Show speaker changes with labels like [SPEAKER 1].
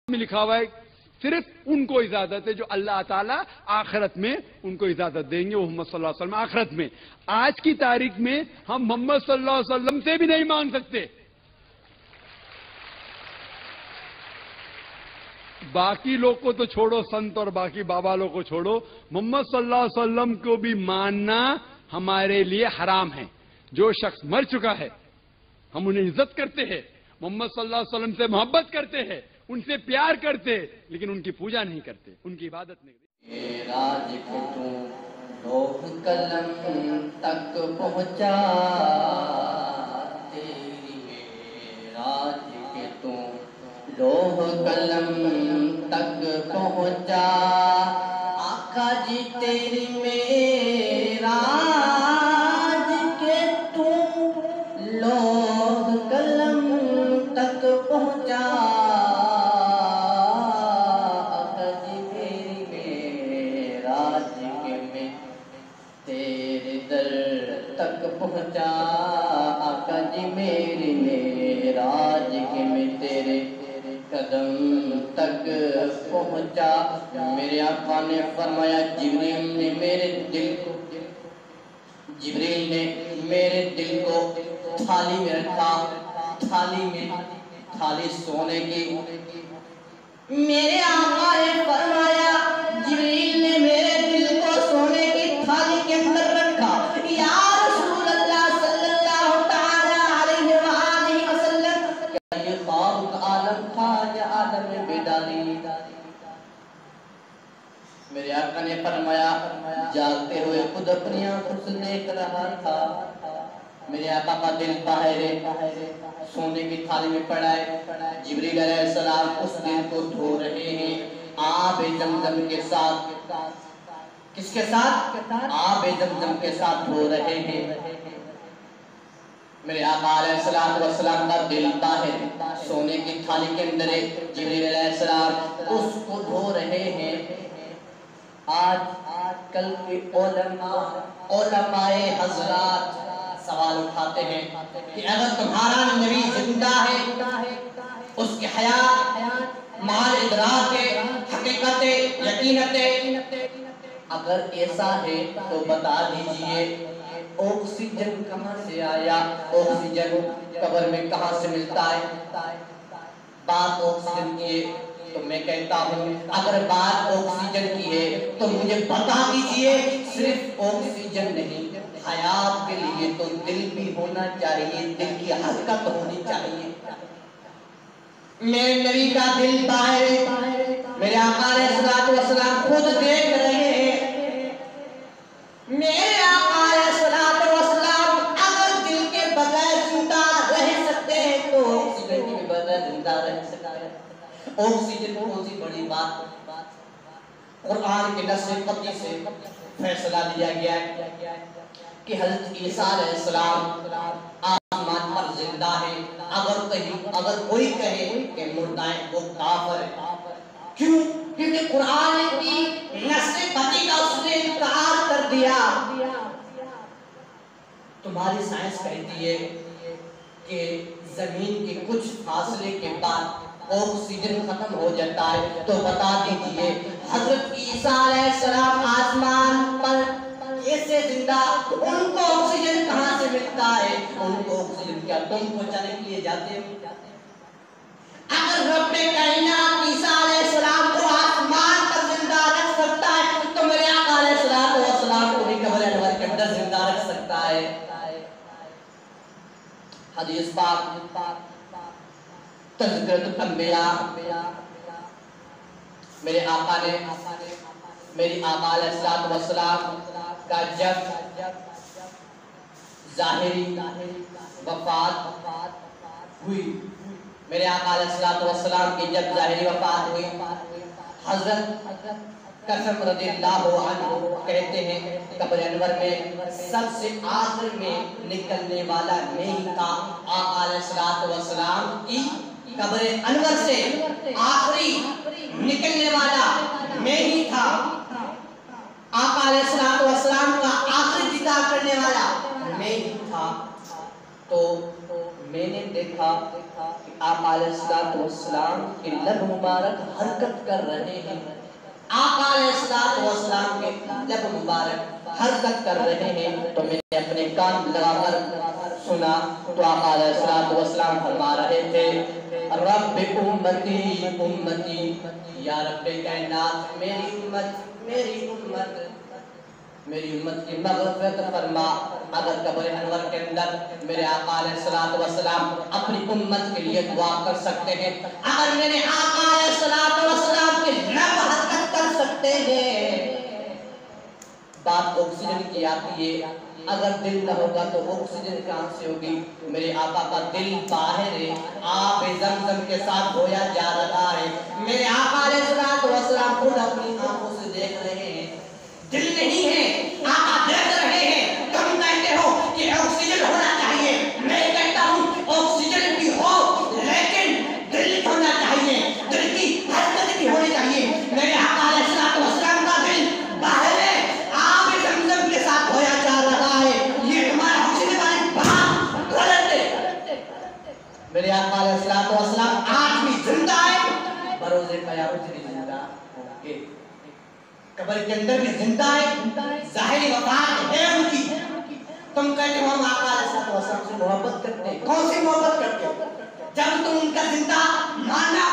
[SPEAKER 1] में लिखा हुआ है सिर्फ उनको इजाजत है जो अल्लाह ताला आखिरत में उनको इजाजत देंगे, वो मोहम्मद सल्लल्लाहु अलैहि वसल्लम आखिरत में। आज की तारीख में हम मोहम्मद सल्लल्लाहु अलैहि वसल्लम से भी नहीं मांग सकते। बाकी लोग को तो छोड़ो, संत और बाकी बाबा लोग को छोड़ो, मोहम्मद सल्लल्लाहु अलैहि वसल्लम को भी मानना हमारे लिए हराम है। जो शख्स मर चुका है हम उन्हें इज्जत करते हैं, मोहम्मद सल्लल्लाहु अलैहि वसल्लम से मोहब्बत करते हैं, उनसे प्यार करते, लेकिन उनकी पूजा नहीं करते, उनकी इबादत नहीं करते।
[SPEAKER 2] राज के तू लोह कलम तक पहुंचा, तेरी राज के तू लोह कलम तक पहुंचा, आका जी तेरी मेरा राज के तू लोह कलम तक पहुंचा, पहुंचा आका जी मेरे मेराज के में तेरे कदम तक पहुंचा। मेरे आका ने फरमाया जिब्रील ने मेरे दिल को थाली में रखा, थाली सोने की। मेरे आका ने फरमाया जिब्रील ने मेरे दिल को सोने की थाली के अंदर रखा। मेरे आका ने फरमाया जागते हुए खुद अपनी आंखों से देख रहा था। मेरे आका का दिल बाहर सोने की थाली में पड़ा है। जिब्रील अलैहिस्सलाम उस दिल को धो रहे हैं आबे जमजम के साथ। किसके साथ? आबे जमजम के साथ धो रहे हैं। मेरे आका अलैहिस्सलाम का दिल बाहर सोने की थाली के अंदर है। जिब्रील अलैहिस्सलाम उसको धो रहे हैं। आज कल के उलमाए हजरात सवाल उठाते हैं कि अगर तुम्हारा नबी जिंदा है, उसकी हयात माल इदराक है, हकीकत है, यकीनत है, अगर ऐसा है तो बता दीजिए ऑक्सीजन कहां से आया? ऑक्सीजन कब्र में कहां से मिलता है? बात ऑक्सीजन की है तो मैं कहता हूँ अगर बात ऑक्सीजन की है तो मुझे बता दीजिए सिर्फ ऑक्सीजन नहीं, हयात के लिए तो दिल भी होना चाहिए, दिल की हरकत होनी चाहिए। मेरे नबी का दिल बाहर है, मेरे आका अलैहिस्सलाम खुद देख रहे हैं। मेरे आका अलैहिस्सलाम अगर दिल के बगैर जिंदा रह सकते हैं तो ऑक्सीजन के बगैर जिंदा रह सकते हैं। ऑक्सीजन कौन सी बड़ी बात? कुरान के नस्ल से फैसला लिया गया है कि हज़रत ईसा अलैहिस्सलाम आसमान पर जिंदा है। अगर कोई कहे कि मुर्दा है वो काफिर है। क्यों? क्योंकि कुरान की नस्ल का उसने इनकार कर दिया। तुम्हारी साइंस कहती है कि जमीन के कुछ फासले के बाद ऑक्सीजन खत्म हो जाता है, तो बता दीजिए हजरत ईसा अलैहिस्सलाम आसमान पर ऐसे जिंदा, उनको ऑक्सीजन कहां से मिलता है? उनको ऑक्सीजन क्या तुम पहुंचाने के लिए जाते हो? अगर रब्बे कायनात ईसा अलैहिस्सलाम को आसमान पर जिंदा रख सकता है तो मेरे आका अलैहिस्सलाम को भी कब्र अनवर के अंदर जिंदा रख सकता है। हदीस पाक तज़किरतुल अंबिया, मेरे आका ने मेरी आका अलैहिस्सलाम का जब ज़ाहिरी वफात हुई, मेरे आका अलैहिस्सलाम की जब ज़ाहिरी वफात हुई, हज़रत कसम रज़ियल्लाहु अन्हु कहते हैं कब्र अनवर में सबसे आखिर में निकलने वाला मैं ही था। आका अलैहिस्सलाम की कब्र अनवर से आखिरी निकलने वाला मैं ही था। आका अलैहिस्सलाम का आखिरी दीदार करने वाला मैं ही था। तो मैंने देखा कि आका अलैहिस्सलाम के लब मुबारक हरकत कर रहे हैं, आका अलैहिस्सलाम के लब मुबारक हरकत कर रहे हैं। तो मैंने अपने कान लगाकर सुना तो आका अलैहिस्सलाम फरमा रहे थे, रब्बि उम्मती उम्मती, या रब्बे कायनात मेरी उम्मत मेरी उम्मत, मेरी उम्मत की मग़फ़िरत फरमा। अगर कब्र अनवर के अंदर मेरे आका अलैहिस्सलाम अपनी उम्मत के लिए दुआ कर सकते हैं, अगर मेरे आका अलैहिस्सलाम के लब हरकत कर सकते हैं। बात ऑक्सीजन की आती है, अगर दिल न होगा तो ऑक्सीजन कहां से होगी? मेरे आका का दिल बाहर है, आप ज़मज़म के साथ धोया जा रहा है। मेरे आका अलैहिस्सलाम खुद अपनी आंखों से देख रहे हैं, दिल नहीं है, आका देख रहे हैं। तुम कहते हो कि ऑक्सीजन होना चाहिए, मैं कहता हूँ ऑक्सीजन भी हो लेकिन दिल होना चाहिए, दिल की हरकत भी होनी चाहिए। मेरे आका अलैहिस्सलाम का दिल बाहर है, आप ज़मज़म के साथ धोया जा रहा है, ये तुम्हारा ऑक्सीजन वाली बात गलत है। मेरे आका अलैहिस्सलाम आज भी जिंदा है, बरोज़े क़यामत भी जिंदा होंगे, कब्र के अंदर भी जिंदा है, ज़ाहिरी वफ़ात है उनकी। तुम कहते हो हम आका अलैहिस्सलाम से मोहब्बत करते हैं, कौन सी मोहब्बत करते हो? जब तुम उनका जिंदा मानना